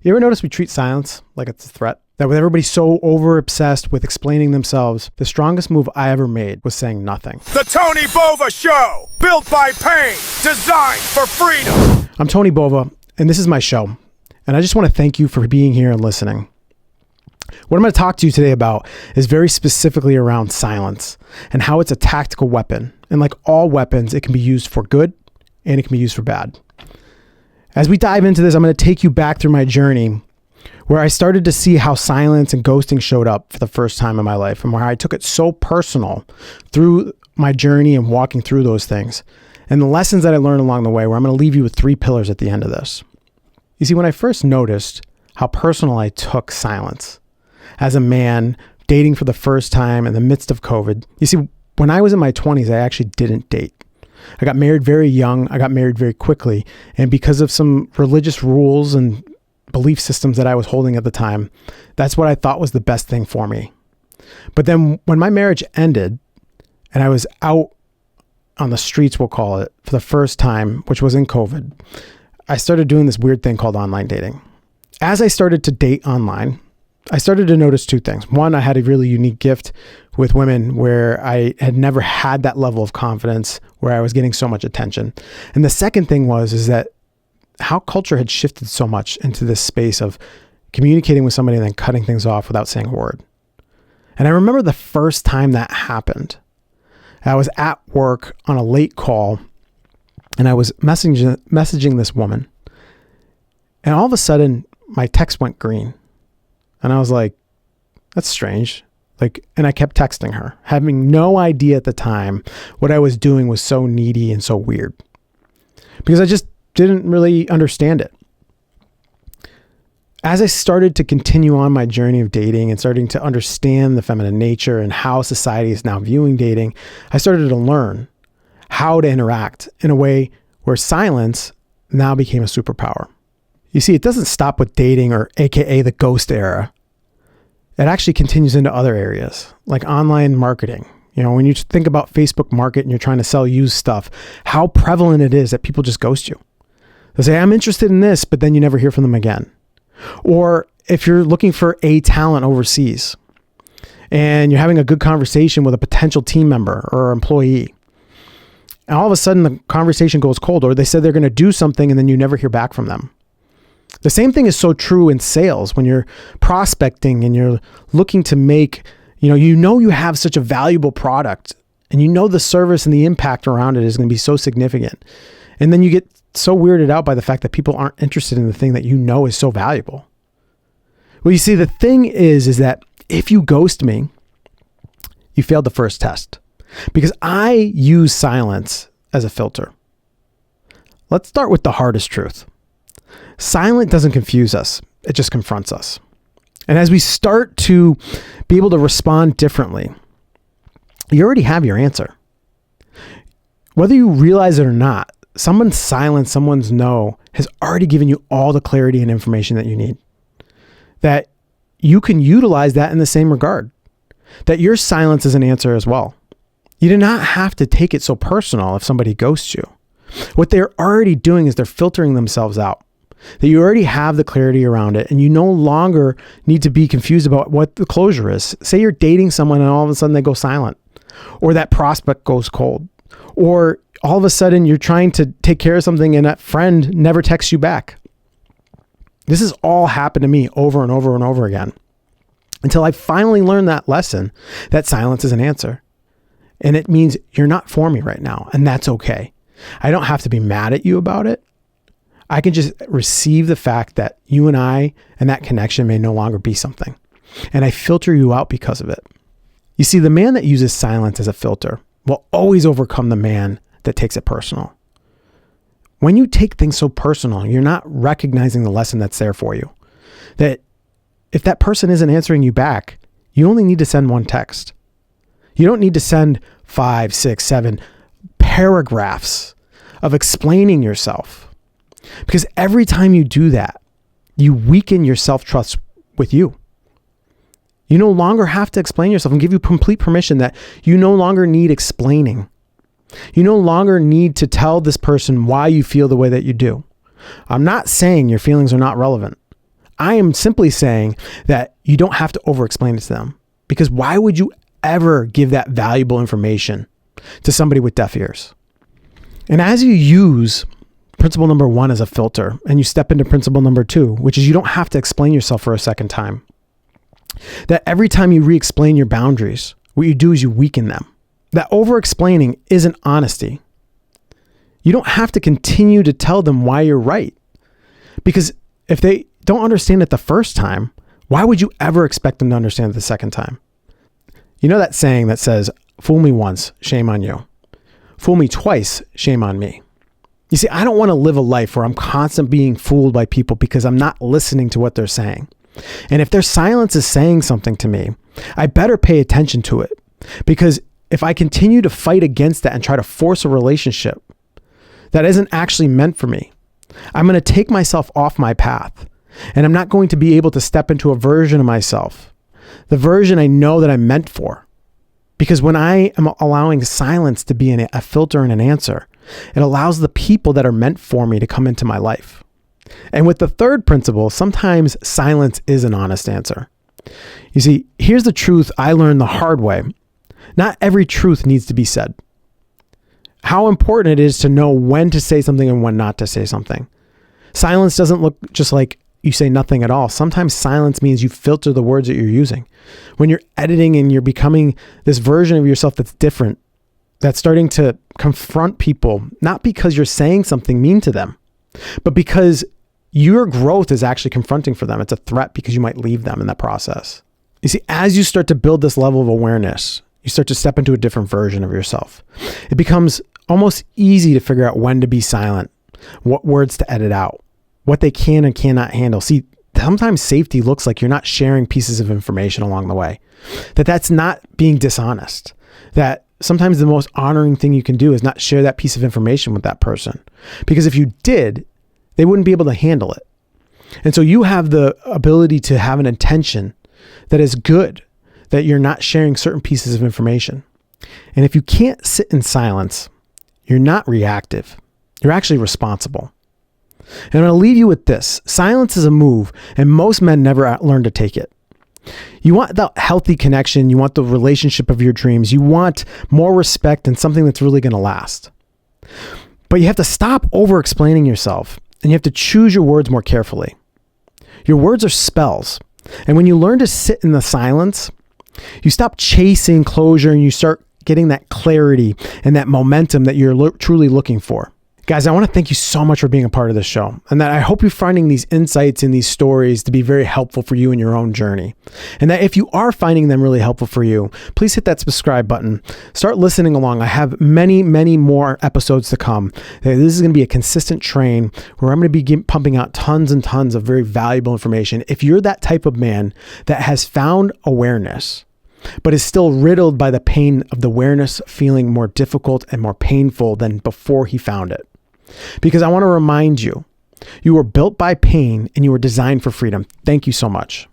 You ever notice we treat silence like it's a threat? That with everybody so over-obsessed with explaining themselves, the strongest move I ever made was saying nothing. The Tony Bova Show, built by pain, designed for freedom. I'm Tony Bova, and this is my show. And I just want to thank you for being here and listening. What I'm going to talk to you today about is very specifically around silence and how it's a tactical weapon. And like all weapons, it can be used for good and it can be used for bad. As we dive into this, I'm going to take you back through my journey where I started to see how silence and ghosting showed up for the first time in my life, and where I took it so personal through my journey and walking through those things, and the lessons that I learned along the way, where I'm going to leave you with 3 pillars at the end of this. You see, when I first noticed how personal I took silence as a man dating for the first time in the midst of COVID, you see, when I was in my 20s, I actually didn't date. I got married very young. I got married very quickly. And because of some religious rules and belief systems that I was holding at the time, that's what I thought was the best thing for me. But then when my marriage ended and I was out on the streets, we'll call it, for the first time, which was in COVID, I started doing this weird thing called online dating. As I started to date online, I started to notice 2 things. One, I had a really unique gift with women where I had never had that level of confidence, where I was getting so much attention. And the second thing is that how culture had shifted so much into this space of communicating with somebody and then cutting things off without saying a word. And I remember the first time that happened. I was at work on a late call and I was messaging this woman. And all of a sudden my text went green. And I was like, that's strange. And I kept texting her, having no idea at the time what I was doing was so needy and so weird, because I just didn't really understand it. As I started to continue on my journey of dating and starting to understand the feminine nature and how society is now viewing dating, I started to learn how to interact in a way where silence now became a superpower. You see, it doesn't stop with dating, or AKA the ghost era. It actually continues into other areas like online marketing. You know, when you think about Facebook Market and you're trying to sell used stuff, how prevalent it is that people just ghost you. They'll say, I'm interested in this, but then you never hear from them again. Or if you're looking for a talent overseas and you're having a good conversation with a potential team member or employee, and all of a sudden the conversation goes cold, or they said they're going to do something and then you never hear back from them. The same thing is so true in sales when you're prospecting and you're looking to make, you have such a valuable product and the service and the impact around it is going to be so significant. And then you get so weirded out by the fact that people aren't interested in the thing that is so valuable. Well, you see, the thing is that if you ghost me, you failed the first test, because I use silence as a filter. Let's start with the hardest truth. Silent doesn't confuse us. It just confronts us. And as we start to be able to respond differently, you already have your answer. Whether you realize it or not, someone's silence, someone's no, has already given you all the clarity and information that you need. That you can utilize that in the same regard. That your silence is an answer as well. You do not have to take it so personal if somebody ghosts you. What they're already doing is they're filtering themselves out. That you already have the clarity around it, and you no longer need to be confused about what the closure is. Say you're dating someone and all of a sudden they go silent, or that prospect goes cold, or all of a sudden you're trying to take care of something and that friend never texts you back. This has all happened to me over and over and over again, until I finally learned that lesson, that silence is an answer. And it means you're not for me right now, and that's okay. I don't have to be mad at you about it. I can just receive the fact that you and I and that connection may no longer be something. And I filter you out because of it. You see, the man that uses silence as a filter will always overcome the man that takes it personal. When you take things so personal, you're not recognizing the lesson that's there for you. That if that person isn't answering you back, you only need to send 1 text. You don't need to send 5, 6, 7 paragraphs of explaining yourself. Because every time you do that, you weaken your self-trust with you. You no longer have to explain yourself, and give you complete permission that you no longer need explaining. You no longer need to tell this person why you feel the way that you do. I'm not saying your feelings are not relevant. I am simply saying that you don't have to over-explain it to them, because why would you ever give that valuable information to somebody with deaf ears? And as you use principle number 1 as a filter, and you step into principle number 2, which is you don't have to explain yourself for a second time, that every time you re-explain your boundaries, what you do is you weaken them. That over-explaining isn't honesty. You don't have to continue to tell them why you're right, because if they don't understand it the first time, why would you ever expect them to understand it the second time? You know that saying that says, fool me once, shame on you. Fool me twice, shame on me. You see, I don't want to live a life where I'm constantly being fooled by people because I'm not listening to what they're saying. And if their silence is saying something to me, I better pay attention to it, because if I continue to fight against that and try to force a relationship that isn't actually meant for me, I'm going to take myself off my path, and I'm not going to be able to step into a version of myself, the version I know that I'm meant for. Because when I am allowing silence to be a filter and an answer, it allows the people that are meant for me to come into my life. And with the third principle, sometimes silence is an honest answer. You see, here's the truth I learned the hard way. Not every truth needs to be said. How important it is to know when to say something and when not to say something. Silence doesn't look just like you say nothing at all. Sometimes silence means you filter the words that you're using. When you're editing and you're becoming this version of yourself that's different, that's starting to confront people, not because you're saying something mean to them, but because your growth is actually confronting for them. It's a threat because you might leave them in that process. You see, as you start to build this level of awareness, you start to step into a different version of yourself. It becomes almost easy to figure out when to be silent, what words to edit out, what they can and cannot handle. See, sometimes safety looks like you're not sharing pieces of information along the way, that's not being dishonest, that sometimes the most honoring thing you can do is not share that piece of information with that person, because if you did, they wouldn't be able to handle it. And so you have the ability to have an intention that is good, that you're not sharing certain pieces of information. And if you can't sit in silence, you're not reactive. You're actually responsible. And I'm going to leave you with this. Silence is a move, and most men never learn to take it. You want that healthy connection. You want the relationship of your dreams. You want more respect and something that's really going to last. But you have to stop over-explaining yourself, and you have to choose your words more carefully. Your words are spells. And when you learn to sit in the silence, you stop chasing closure and you start getting that clarity and that momentum that you're truly looking for. Guys, I want to thank you so much for being a part of this show, and that I hope you're finding these insights and these stories to be very helpful for you in your own journey. And that if you are finding them really helpful for you, please hit that subscribe button. Start listening along. I have many, many more episodes to come. This is going to be a consistent train where I'm going to be pumping out tons and tons of very valuable information. If you're that type of man that has found awareness, but is still riddled by the pain of the awareness feeling more difficult and more painful than before he found it. Because I want to remind you, you were built by pain and you were designed for freedom. Thank you so much.